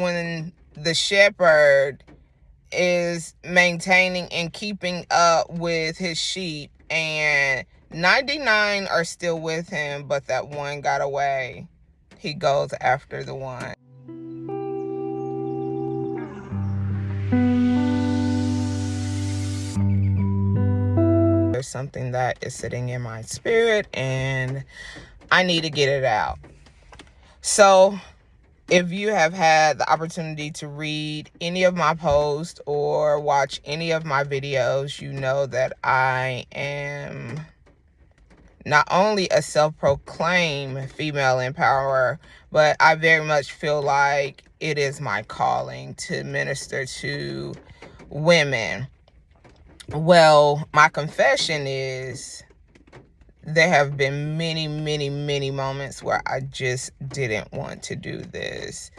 when the shepherd is maintaining and keeping up with his sheep, and 99 are still with him, but that one got away, he goes after the one. There's something that is sitting in my spirit and I need to get it out. So if you have had the opportunity to read any of my posts or watch any of my videos, you know that I am not only a self-proclaimed female empowerer, but I very much feel like it is my calling to minister to women. Well, my confession is there have been many, many, many moments where I just didn't want to do this.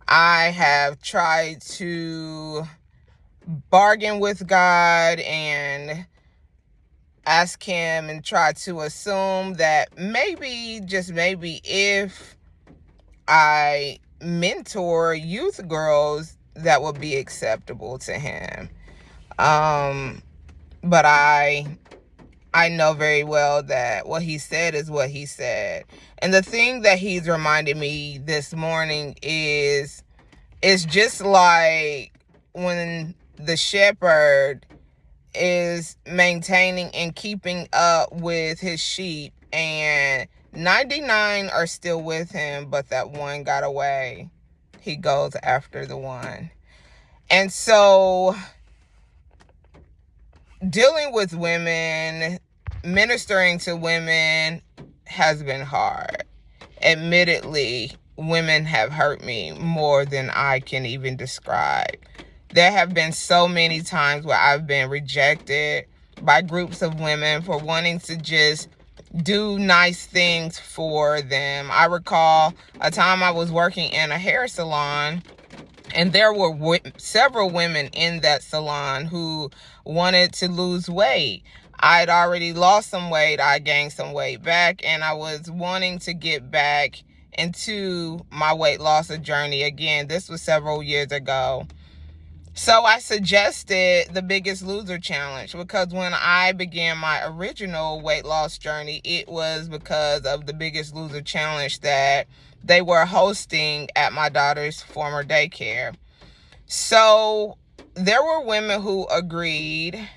I have tried to bargain with God and ask him and try to assume that maybe, just maybe, if I mentor youth girls, that would be acceptable to him. But I know very well that what he said is what he said. And the thing that he's reminded me this morning is, it's just like when the shepherd is maintaining and keeping up with his sheep, and 99 are still with him, but that one got away, he goes after the one. And so dealing with women, ministering to women has been hard. Admittedly, women have hurt me more than I can even describe. There have been so many times where I've been rejected by groups of women for wanting to just do nice things for them. I recall a time I was working in a hair salon, and there were several women in that salon who wanted to lose weight. I'd already lost some weight. I gained some weight back, and I was wanting to get back into my weight loss journey again. This was several years ago. So I suggested the Biggest Loser Challenge, because when I began my original weight loss journey, it was because of the Biggest Loser Challenge that they were hosting at my daughter's former daycare. So there were women who agreed,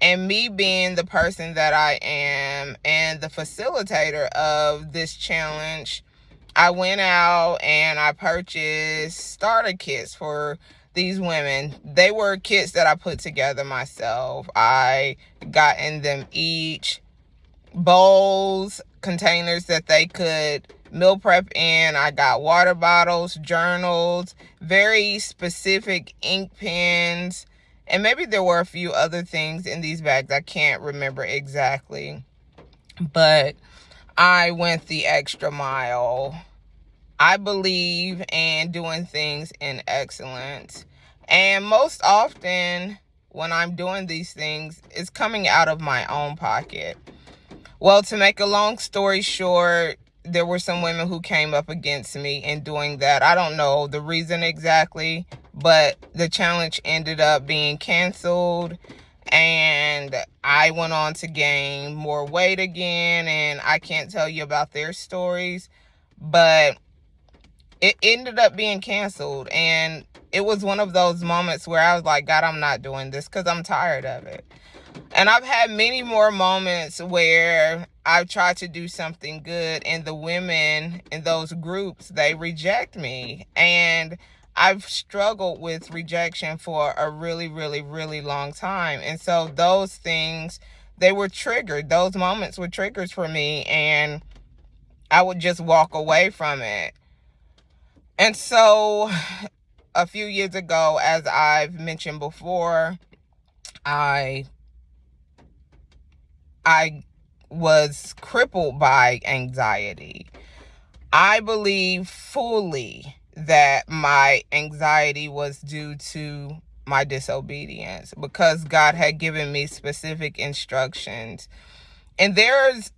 and me being the person that I am and the facilitator of this challenge, I went out and I purchased starter kits for these women. They were kits that I put together myself. I got in them each bowls, containers that they could meal prep in. I got water bottles, journals, very specific ink pens, and maybe there were a few other things in these bags. I can't remember exactly, but I went the extra mile. I believe in doing things in excellence. And most often when I'm doing these things, it's coming out of my own pocket. Well, to make a long story short, there were some women who came up against me in doing that. I don't know the reason exactly, but the challenge ended up being canceled, and I went on to gain more weight again, and I can't tell you about their stories, but it ended up being canceled. And it was one of those moments where I was like, God, I'm not doing this because I'm tired of it. And I've had many more moments where I've tried to do something good, and the women in those groups, they reject me. And I've struggled with rejection for a really, really, really long time. And so those things, they were triggered. Those moments were triggers for me, and I would just walk away from it. And so a few years ago, as I've mentioned before, I was crippled by anxiety. I believe fully that my anxiety was due to my disobedience, because God had given me specific instructions. And there's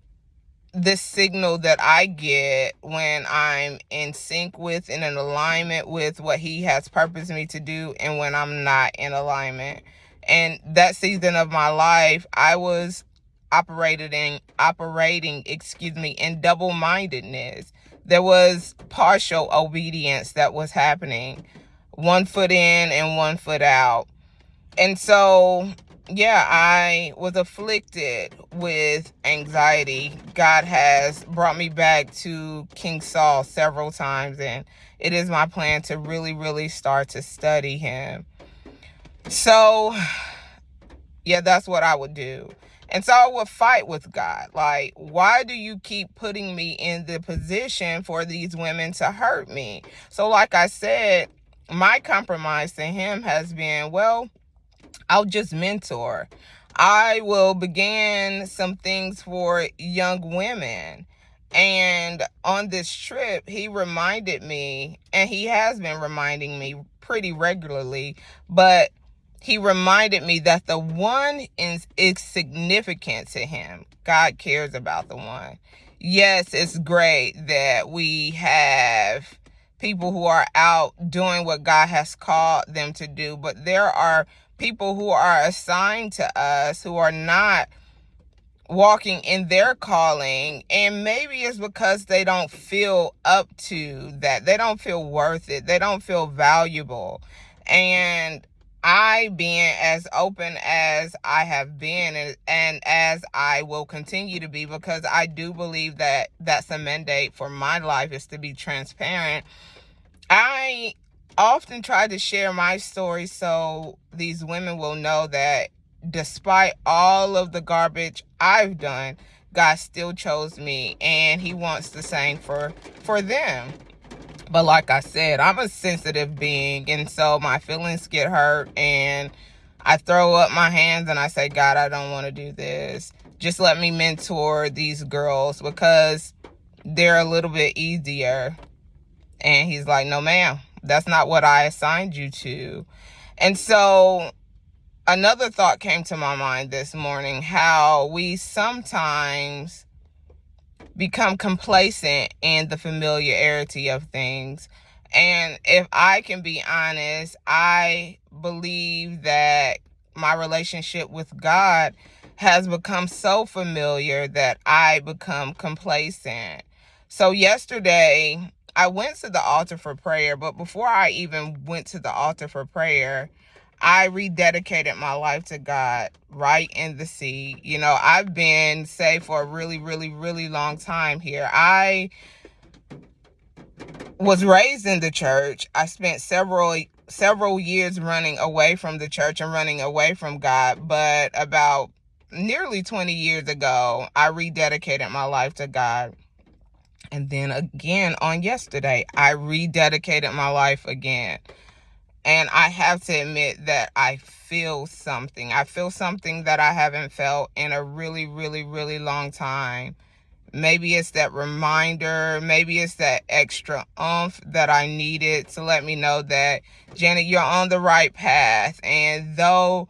this signal that I get when I'm in sync with and in alignment with what he has purposed me to do, and when I'm not in alignment. And that season of my life, I was operating, in double-mindedness. There was partial obedience that was happening, one foot in and one foot out. And so, yeah, I was afflicted with anxiety. God has brought me back to King Saul several times, and it is my plan to really, really start to study him. So, yeah, that's what I would do. And so I would fight with God. Like, why do you keep putting me in the position for these women to hurt me? So, like I said, my compromise to him has been, well, I'll just mentor. I will begin some things for young women. And on this trip, he reminded me, and he has been reminding me pretty regularly, but he reminded me that the one is significant to him. God cares about the one. Yes, it's great that we have people who are out doing what God has called them to do, but there are people who are assigned to us who are not walking in their calling, and maybe it's because they don't feel up to that. They don't feel worth it. They don't feel valuable. And I, being as open as I have been, and as I will continue to be, because I do believe that that's a mandate for my life, is to be transparent, I often try to share my story so these women will know that despite all of the garbage I've done, God still chose me, and he wants the same for them. But like I said, I'm a sensitive being, and so my feelings get hurt, and I throw up my hands and I say, God, I don't want to do this. Just let me mentor these girls because they're a little bit easier. And he's like, no, ma'am, that's not what I assigned you to. And so another thought came to my mind this morning, how we sometimes become complacent in the familiarity of things. And if I can be honest, I believe that my relationship with God has become so familiar that I become complacent. So yesterday, I went to the altar for prayer, but before I even went to the altar for prayer, I rededicated my life to God right in the seat. You know, I've been saved for a really, really, really long time here. I was raised in the church. I spent several years running away from the church and running away from God, but about nearly 20 years ago, I rededicated my life to God. And then again on yesterday, I rededicated my life again. And I have to admit that I feel something. I feel something that I haven't felt in a really, really, really long time. Maybe it's that reminder. Maybe it's that extra oomph that I needed to let me know that, Janet, you're on the right path. And though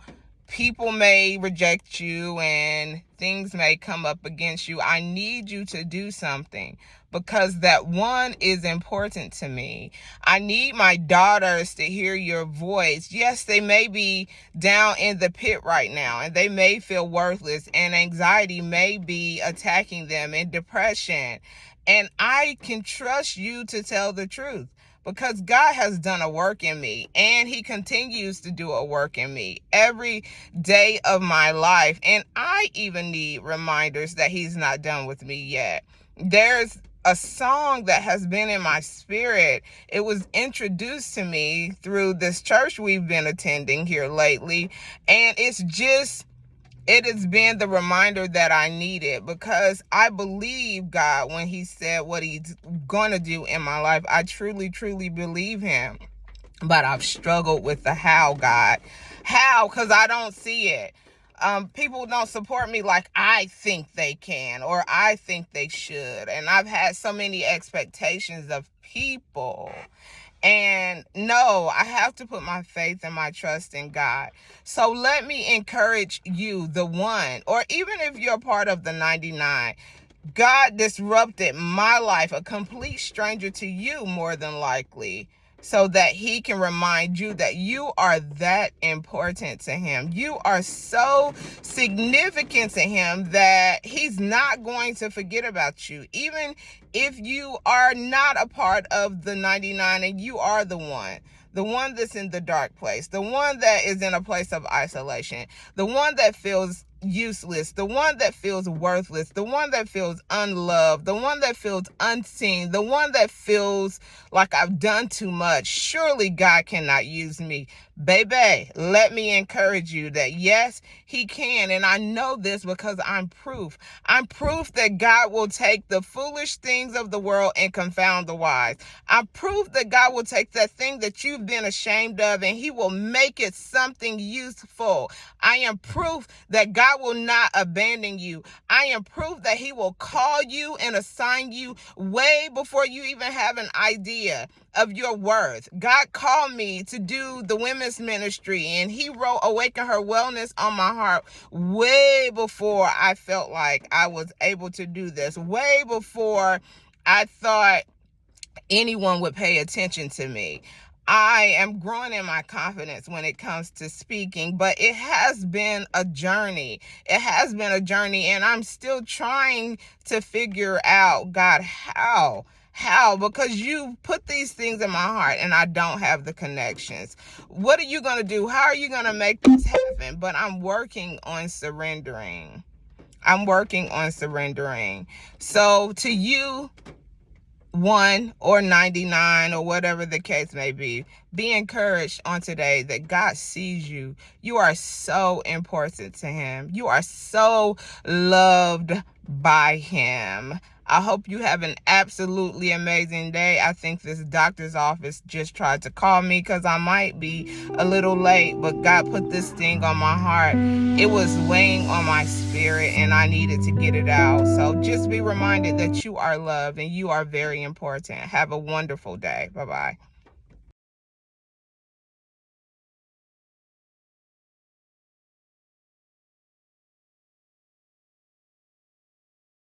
people may reject you and things may come up against you, I need you to do something, because that one is important to me. I need my daughters to hear your voice. Yes, they may be down in the pit right now, and they may feel worthless, and anxiety may be attacking them, and depression. And I can trust you to tell the truth, because God has done a work in me, and he continues to do a work in me every day of my life. And I even need reminders that he's not done with me yet. There's a song that has been in my spirit. It was introduced to me through this church we've been attending here lately. And it has been the reminder that I needed, because I believe God when he said what he's going to do in my life. I truly, truly believe him. But I've struggled with the how, God. How? Because I don't see it. People don't support me like I think they can, or I think they should. And I've had so many expectations of people. And no, I have to put my faith and my trust in God. So let me encourage you, the one, or even if you're part of the 99, God disrupted my life, a complete stranger to you more than likely, so that he can remind you that you are that important to him. You are so significant to him that he's not going to forget about you. Even if you are not a part of the 99 and you are the one that's in the dark place, the one that is in a place of isolation, the one that feels useless, the one that feels worthless, the one that feels unloved, the one that feels unseen, the one that feels like I've done too much. Surely God cannot use me. Baby, let me encourage you that yes, he can. And I know this because I'm proof. I'm proof that God will take the foolish things of the world and confound the wise. I'm proof that God will take that thing that you've been ashamed of and he will make it something useful. I am proof that God will not abandon you. I am proof that he will call you and assign you way before you even have an idea of your worth. God called me to do the women's ministry and he wrote Awaken Her Wellness on my heart way before I felt like I was able to do this, way before I thought anyone would pay attention to me. I am growing in my confidence when it comes to speaking, but it has been a journey. It has been a journey, and I'm still trying to figure out, God, how? Because you put these things in my heart and I don't have the connections. What are you going to do? How are you going to make this happen? But I'm working on surrendering. So to you, 1 or 99 or whatever the case may be encouraged on today that God sees you. You are so important to him. You are so loved by him. I hope you have an absolutely amazing day. I think this doctor's office just tried to call me because I might be a little late, but God put this thing on my heart. It was weighing on my spirit and I needed to get it out. So just be reminded that you are loved and you are very important. Have a wonderful day. Bye-bye.